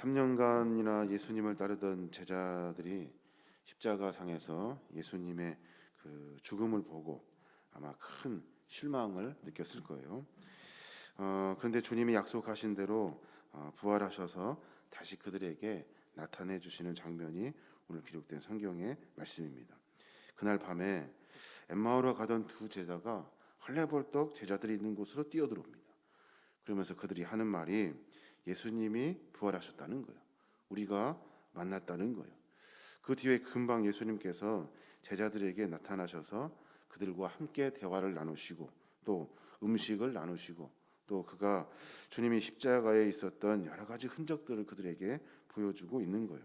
3년간이나 예수님을 따르던 제자들이 십자가상에서 예수님의 그 죽음을 보고 아마 큰 실망을 느꼈을 거예요. 그런데 주님이 약속하신 대로 부활하셔서 다시 그들에게 나타내 주시는 장면이 오늘 기록된 성경의 말씀입니다. 그날 밤에 엠마오로 가던 두 제자가 헐레벌떡 제자들이 있는 곳으로 뛰어들어옵니다. 그러면서 그들이 하는 말이 예수님이 부활하셨다는 거예요. 우리가 만났다는 거예요. 그 뒤에 금방 예수님께서 제자들에게 나타나셔서 그들과 함께 대화를 나누시고 또 음식을 나누시고 또 그가 주님이 십자가에 있었던 여러 가지 흔적들을 그들에게 보여주고 있는 거예요.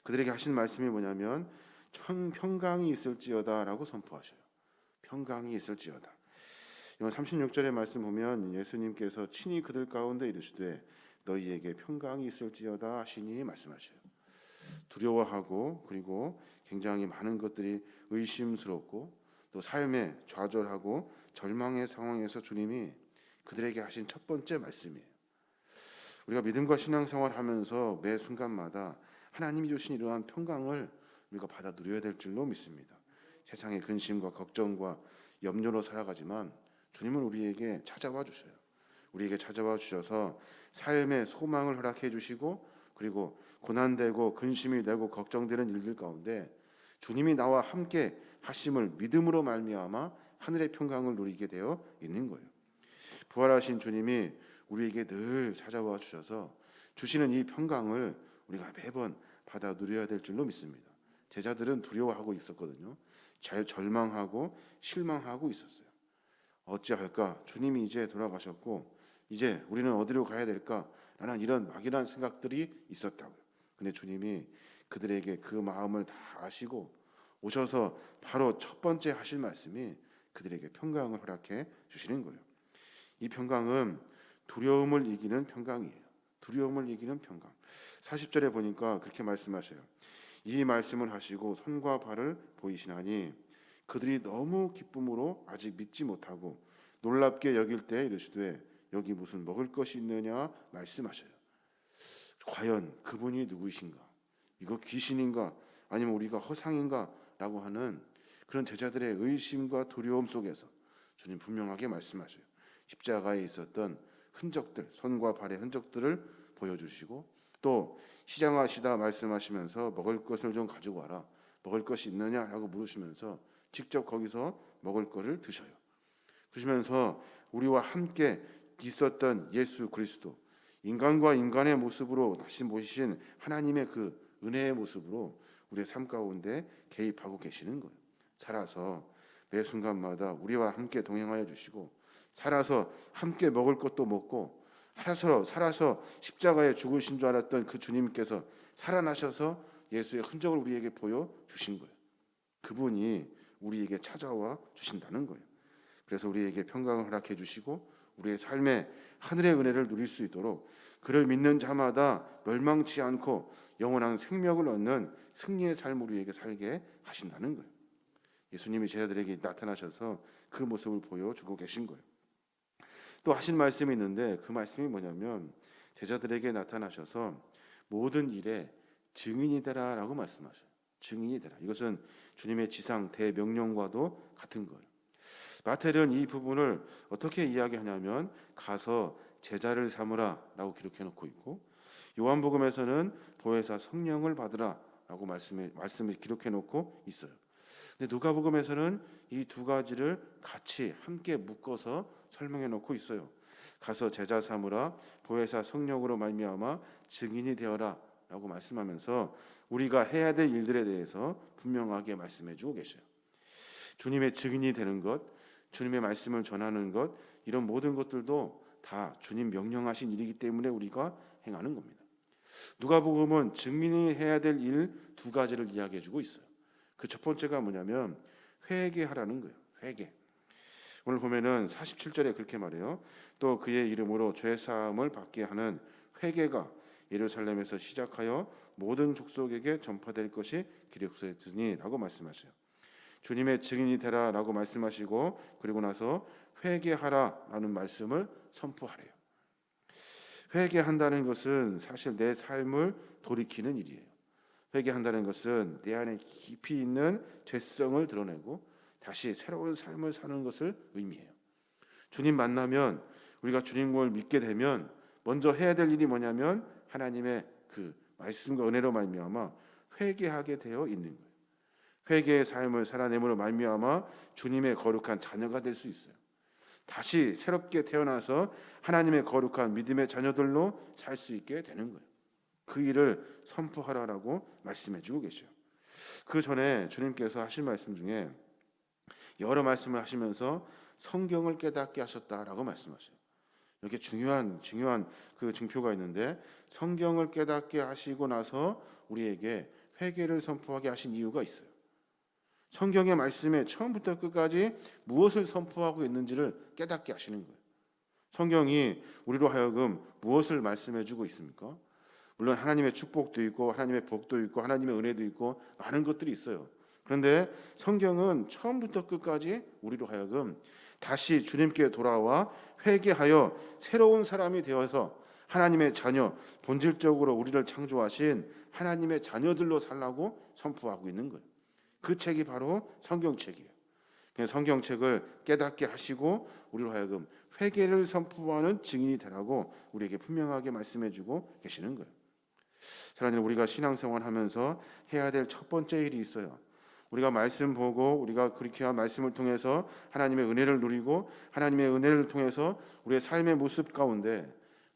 그들에게 하신 말씀이 뭐냐면 평강이 있을지어다라고 선포하셔요. 평강이 있을지어다. 이건 36절의 말씀 보면 예수님께서 친히 그들 가운데 이르시되 너희에게 평강이 있을지어다 하시니 말씀하셔요. 두려워하고 그리고 굉장히 많은 것들이 의심스럽고 또 삶에 좌절하고 절망의 상황에서 주님이 그들에게 하신 첫 번째 말씀이에요. 우리가 믿음과 신앙생활 하면서 매 순간마다 하나님이 주신 이러한 평강을 우리가 받아 누려야 될 줄로 믿습니다. 세상의 근심과 걱정과 염려로 살아가지만 주님은 우리에게 찾아와 주셔요. 우리에게 찾아와 주셔서 삶의 소망을 허락해 주시고 그리고 고난되고 근심이 되고 걱정되는 일들 가운데 주님이 나와 함께 하심을 믿음으로 말미암아 하늘의 평강을 누리게 되어 있는 거예요. 부활하신 주님이 우리에게 늘 찾아와 주셔서 주시는 이 평강을 우리가 매번 받아 누려야 될 줄로 믿습니다. 제자들은 두려워하고 있었거든요. 절망하고 실망하고 있었어요. 어찌할까? 주님이 이제 돌아가셨고 이제 우리는 어디로 가야 될까? 라는 이런 막연한 생각들이 있었다고요. 근데 주님이 그들에게 그 마음을 다 아시고 오셔서 바로 첫 번째 하실 말씀이 그들에게 평강을 허락해 주시는 거예요. 이 평강은 두려움을 이기는 평강이에요. 두려움을 이기는 평강. 40절에 보니까 그렇게 말씀하셔요. 이 말씀을 하시고 손과 발을 보이시나니 그들이 너무 기쁨으로 아직 믿지 못하고 놀랍게 여길 때 이르시되 여기 무슨 먹을 것이 있느냐 말씀하셔요. 과연 그분이 누구이신가? 이거 귀신인가? 아니면 우리가 허상인가? 라고 하는 그런 제자들의 의심과 두려움 속에서 주님 분명하게 말씀하셔요. 십자가에 있었던 흔적들, 손과 발의 흔적들을 보여주시고 또 시장하시다 말씀하시면서 먹을 것을 좀 가지고 와라. 먹을 것이 있느냐라고 물으시면서 직접 거기서 먹을 것을 드셔요. 그러시면서 우리와 함께 있었던 예수 그리스도, 인간과 인간의 모습으로 다시 모시신 하나님의 그 은혜의 모습으로 우리의 삶 가운데 개입하고 계시는 거예요. 살아서 매 순간마다 우리와 함께 동행하여 주시고 살아서 함께 먹을 것도 먹고 살아서 십자가에 죽으신 줄 알았던 그 주님께서 살아나셔서 예수의 흔적을 우리에게 보여주신 거예요. 그분이 우리에게 찾아와 주신다는 거예요. 그래서 우리에게 평강을 허락해 주시고 우리의 삶에 하늘의 은혜를 누릴 수 있도록 그를 믿는 자마다 멸망치 않고 영원한 생명을 얻는 승리의 삶을 우리에게 살게 하신다는 거예요. 예수님이 제자들에게 나타나셔서 그 모습을 보여주고 계신 거예요. 또 하신 말씀이 있는데 그 말씀이 뭐냐면 제자들에게 나타나셔서 모든 일에 증인이 되라라고 말씀하셔요. 증인이 되라. 이것은 주님의 지상 대명령과도 같은 거예요. 마태는 이 부분을 어떻게 이야기하냐면 가서 제자를 삼으라라고 기록해 놓고 있고 요한복음에서는 보혜사 성령을 받으라라고 말씀을 기록해 놓고 있어요. 근데 누가복음에서는 이 두 가지를 같이 함께 묶어서 설명해 놓고 있어요. 가서 제자 삼으라 보혜사 성령으로 말미암아 증인이 되어라라고 말씀하면서 우리가 해야 될 일들에 대해서 분명하게 말씀해 주고 계셔요. 주님의 증인이 되는 것, 주님의 말씀을 전하는 것, 이런 모든 것들도 다 주님 명령하신 일이기 때문에 우리가 행하는 겁니다. 누가복음은 증인이 해야 될 일 두 가지를 이야기해 주고 있어요. 그 첫 번째가 뭐냐면 회개하라는 거예요. 회개. 오늘 보면은 47절에 그렇게 말해요. 또 그의 이름으로 죄 사함을 받게 하는 회개가 예루살렘에서 시작하여 모든 족속에게 전파될 것이 기록되어 있으니라고 말씀하셔요. 주님의 증인이 되라라고 말씀하시고 그리고 나서 회개하라라는 말씀을 선포하래요. 회개한다는 것은 사실 내 삶을 돌이키는 일이에요. 회개한다는 것은 내 안에 깊이 있는 죄성을 드러내고 다시 새로운 삶을 사는 것을 의미해요. 주님 만나면, 우리가 주님을 믿게 되면 먼저 해야 될 일이 뭐냐면 하나님의 그 말씀과 은혜로 말미암아 회개하게 되어 있는 거예요. 회개의 삶을 살아내므로 말미암아 주님의 거룩한 자녀가 될 수 있어요. 다시 새롭게 태어나서 하나님의 거룩한 믿음의 자녀들로 살 수 있게 되는 거예요. 그 일을 선포하라라고 말씀해 주고 계셔요. 그 전에 주님께서 하신 말씀 중에 여러 말씀을 하시면서 성경을 깨닫게 하셨다라고 말씀하셔요. 이렇게 중요한 그 증표가 있는데, 성경을 깨닫게 하시고 나서 우리에게 회개를 선포하게 하신 이유가 있어요. 성경의 말씀에 처음부터 끝까지 무엇을 선포하고 있는지를 깨닫게 하시는 거예요. 성경이 우리로 하여금 무엇을 말씀해 주고 있습니까? 물론 하나님의 축복도 있고 하나님의 복도 있고 하나님의 은혜도 있고 많은 것들이 있어요. 그런데 성경은 처음부터 끝까지 우리로 하여금 다시 주님께 돌아와 회개하여 새로운 사람이 되어서 하나님의 자녀, 본질적으로 우리를 창조하신 하나님의 자녀들로 살라고 선포하고 있는 거예요. 그 책이 바로 성경책이에요. 성경책을 깨닫게 하시고 우리로 하여금 회개를 선포하는 증인이 되라고 우리에게 분명하게 말씀해주고 계시는 거예요. 사랑하는, 우리가 신앙생활하면서 해야 될 첫 번째 일이 있어요. 우리가 말씀 보고 우리가 그렇게 한 말씀을 통해서 하나님의 은혜를 누리고 하나님의 은혜를 통해서 우리의 삶의 모습 가운데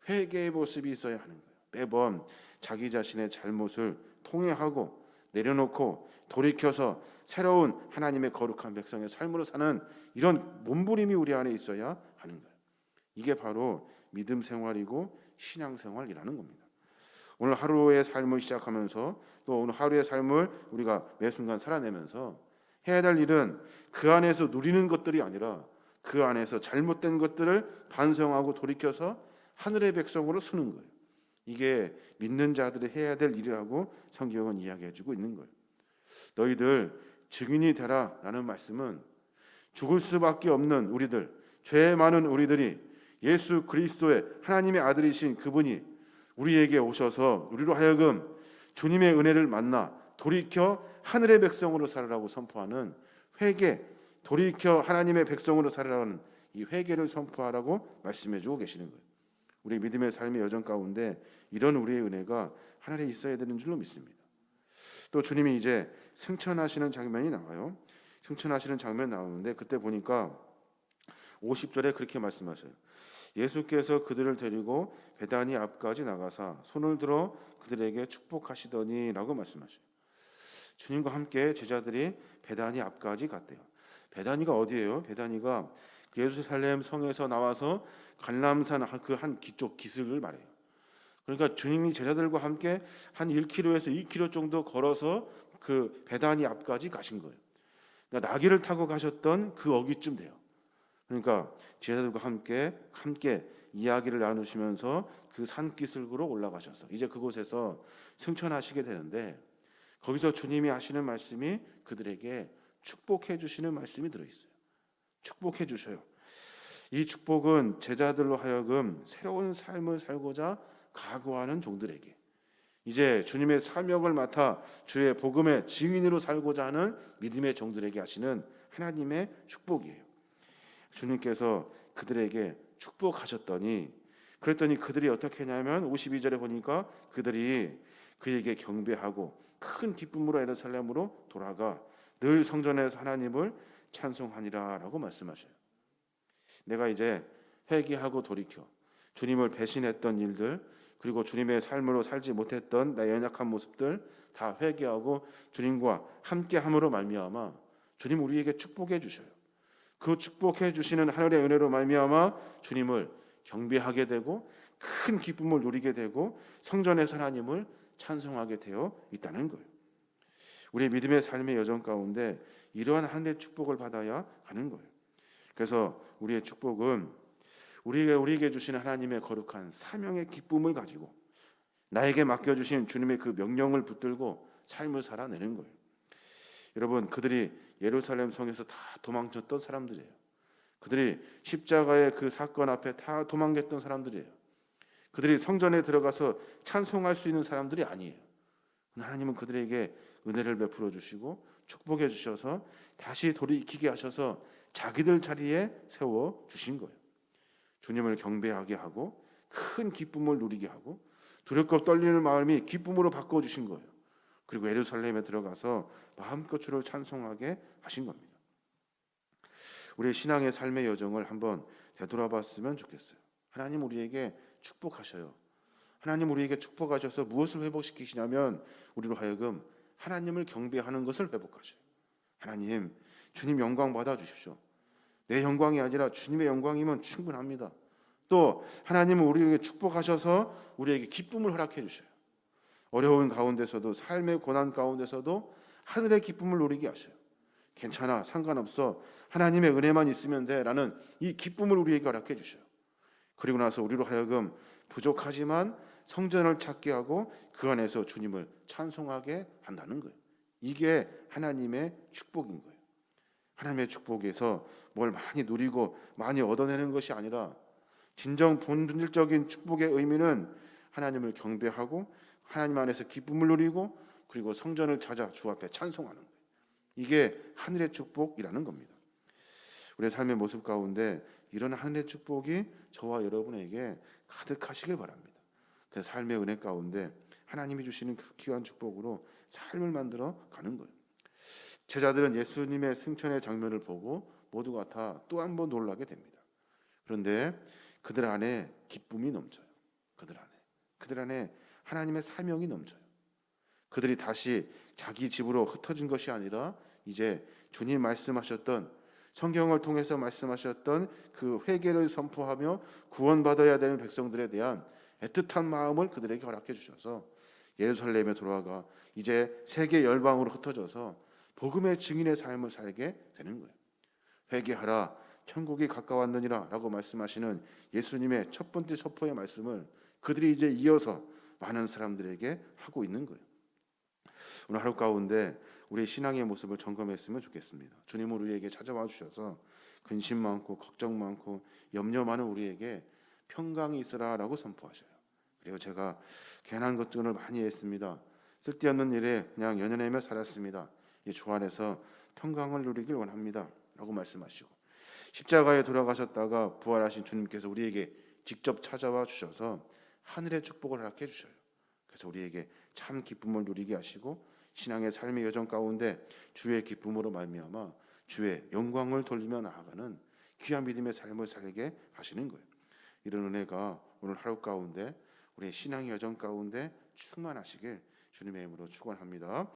회개의 모습이 있어야 하는 거예요. 매번 자기 자신의 잘못을 통회하고 내려놓고 돌이켜서 새로운 하나님의 거룩한 백성의 삶으로 사는 이런 몸부림이 우리 안에 있어야 하는 거예요. 이게 바로 믿음 생활이고 신앙 생활이라는 겁니다. 오늘 하루의 삶을 시작하면서 또 오늘 하루의 삶을 우리가 매 순간 살아내면서 해야 될 일은 그 안에서 누리는 것들이 아니라 그 안에서 잘못된 것들을 반성하고 돌이켜서 하늘의 백성으로 서는 거예요. 이게 믿는 자들이 해야 될 일이라고 성경은 이야기해주고 있는 거예요. 너희들 증인이 되라라는 말씀은 죽을 수밖에 없는 우리들, 죄 많은 우리들이 예수 그리스도의 하나님의 아들이신 그분이 우리에게 오셔서 우리로 하여금 주님의 은혜를 만나 돌이켜 하늘의 백성으로 살으라고 선포하는 회개, 돌이켜 하나님의 백성으로 살으라는 이 회개를 선포하라고 말씀해주고 계시는 거예요. 우리 믿음의 삶의 여정 가운데 이런 우리의 은혜가 하늘에 있어야 되는 줄로 믿습니다. 또 주님이 이제 승천하시는 장면이 나와요. 승천하시는 장면 나오는데 그때 보니까 50절에 그렇게 말씀하셔요. 예수께서 그들을 데리고 베다니 앞까지 나가사 손을 들어 그들에게 축복하시더니라고 말씀하셔요. 주님과 함께 제자들이 베다니 앞까지 갔대요. 베다니가 어디예요? 베다니가 예루살렘 성에서 나와서 갈람산 그 한 기쪽 기슭을 말해요. 그러니까 주님이 제자들과 함께 한 1km에서 2km 정도 걸어서 그 베다니 앞까지 가신 거예요. 그러니까 나귀를 타고 가셨던 그 어기쯤 돼요. 그러니까 제자들과 함께 이야기를 나누시면서 그 산기슭으로 올라가셔서 이제 그곳에서 승천하시게 되는데, 거기서 주님이 하시는 말씀이 그들에게 축복해 주시는 말씀이 들어있어요. 축복해 주셔요. 이 축복은 제자들로 하여금 새로운 삶을 살고자 각오하는 종들에게, 이제 주님의 사명을 맡아 주의 복음의 증인으로 살고자 하는 믿음의 종들에게 하시는 하나님의 축복이에요. 주님께서 그들에게 축복하셨더니, 그랬더니 그들이 어떻게 했냐면 52절에 보니까 그들이 그에게 경배하고 큰 기쁨으로 예루살렘으로 돌아가 늘 성전에서 하나님을 찬송하니라라고 말씀하셔요. 내가 이제 회개하고 돌이켜 주님을 배신했던 일들, 그리고 주님의 삶으로 살지 못했던 나의 연약한 모습들 다 회개하고 주님과 함께함으로 말미암아 주님 우리에게 축복해 주셔요. 그 축복해 주시는 하늘의 은혜로 말미암아 주님을 경배하게 되고 큰 기쁨을 누리게 되고 성전에서 하나님을 찬송하게 되어 있다는 거예요. 우리의 믿음의 삶의 여정 가운데 이러한 하늘의 축복을 받아야 하는 거예요. 그래서 우리의 축복은 우리에게 주시는 하나님의 거룩한 사명의 기쁨을 가지고 나에게 맡겨주신 주님의 그 명령을 붙들고 삶을 살아내는 거예요. 여러분, 그들이 예루살렘 성에서 다 도망쳤던 사람들이에요. 그들이 십자가의 그 사건 앞에 다 도망갔던 사람들이에요. 그들이 성전에 들어가서 찬송할 수 있는 사람들이 아니에요. 하나님은 그들에게 은혜를 베풀어 주시고 축복해 주셔서 다시 돌이키게 하셔서 자기들 자리에 세워 주신 거예요. 주님을 경배하게 하고 큰 기쁨을 누리게 하고 두렵고 떨리는 마음이 기쁨으로 바꿔 주신 거예요. 그리고 예루살렘에 들어가서 마음껏 주를 찬송하게 하신 겁니다. 우리의 신앙의 삶의 여정을 한번 되돌아봤으면 좋겠어요. 하나님 우리에게 축복하셔요. 하나님 우리에게 축복하셔서 무엇을 회복시키시냐면 우리로 하여금 하나님을 경배하는 것을 회복하셔요. 하나님, 주님 영광 받아 주십시오. 내 영광이 아니라 주님의 영광이면 충분합니다. 또 하나님은 우리에게 축복하셔서 우리에게 기쁨을 허락해 주셔요. 어려운 가운데서도 삶의 고난 가운데서도 하늘의 기쁨을 누리게 하셔요. 괜찮아, 상관없어, 하나님의 은혜만 있으면 돼 라는 이 기쁨을 우리에게 허락해 주셔요. 그리고 나서 우리로 하여금 부족하지만 성전을 찾게 하고 그 안에서 주님을 찬송하게 한다는 거예요. 이게 하나님의 축복인 거예요. 하나님의 축복에서 뭘 많이 누리고 많이 얻어내는 것이 아니라 진정 본질적인 축복의 의미는 하나님을 경배하고 하나님 안에서 기쁨을 누리고 그리고 성전을 찾아 주 앞에 찬송하는 거예요. 이게 하늘의 축복이라는 겁니다. 우리의 삶의 모습 가운데 이런 하늘의 축복이 저와 여러분에게 가득하시길 바랍니다. 그 삶의 은혜 가운데 하나님이 주시는 그 귀한 축복으로 삶을 만들어 가는 거예요. 제자들은 예수님의 승천의 장면을 보고 모두가 다 또 한 번 놀라게 됩니다. 그런데 그들 안에 기쁨이 넘쳐요. 그들 안에 하나님의 사명이 넘쳐요. 그들이 다시 자기 집으로 흩어진 것이 아니라 이제 주님 말씀하셨던 성경을 통해서 말씀하셨던 그 회개를 선포하며 구원받아야 되는 백성들에 대한 애틋한 마음을 그들에게 허락해 주셔서 예루살렘에 돌아가 이제 세계 열방으로 흩어져서 복음의 증인의 삶을 살게 되는 거예요. 회개하라, 천국이 가까웠느니라 라고 말씀하시는 예수님의 첫 번째 선포의 말씀을 그들이 이제 이어서 많은 사람들에게 하고 있는 거예요. 오늘 하루 가운데 우리의 신앙의 모습을 점검했으면 좋겠습니다. 주님은 우리에게 찾아와 주셔서 근심 많고 걱정 많고 염려 많은 우리에게 평강이 있으라라고 선포하셔요. 그리고 제가 괜한 걱정을 많이 했습니다. 쓸데없는 일에 그냥 연연하며 살았습니다. 이 주 안에서 평강을 누리길 원합니다 라고 말씀하시고 십자가에 돌아가셨다가 부활하신 주님께서 우리에게 직접 찾아와 주셔서 하늘의 축복을 허락해 주셔요. 그래서 우리에게 참 기쁨을 누리게 하시고 신앙의 삶의 여정 가운데 주의 기쁨으로 말미암아 주의 영광을 돌리며 나아가는 귀한 믿음의 삶을 살게 하시는 거예요. 이런 은혜가 오늘 하루 가운데 우리의 신앙의 여정 가운데 충만하시길 주님의 이름으로 축원합니다.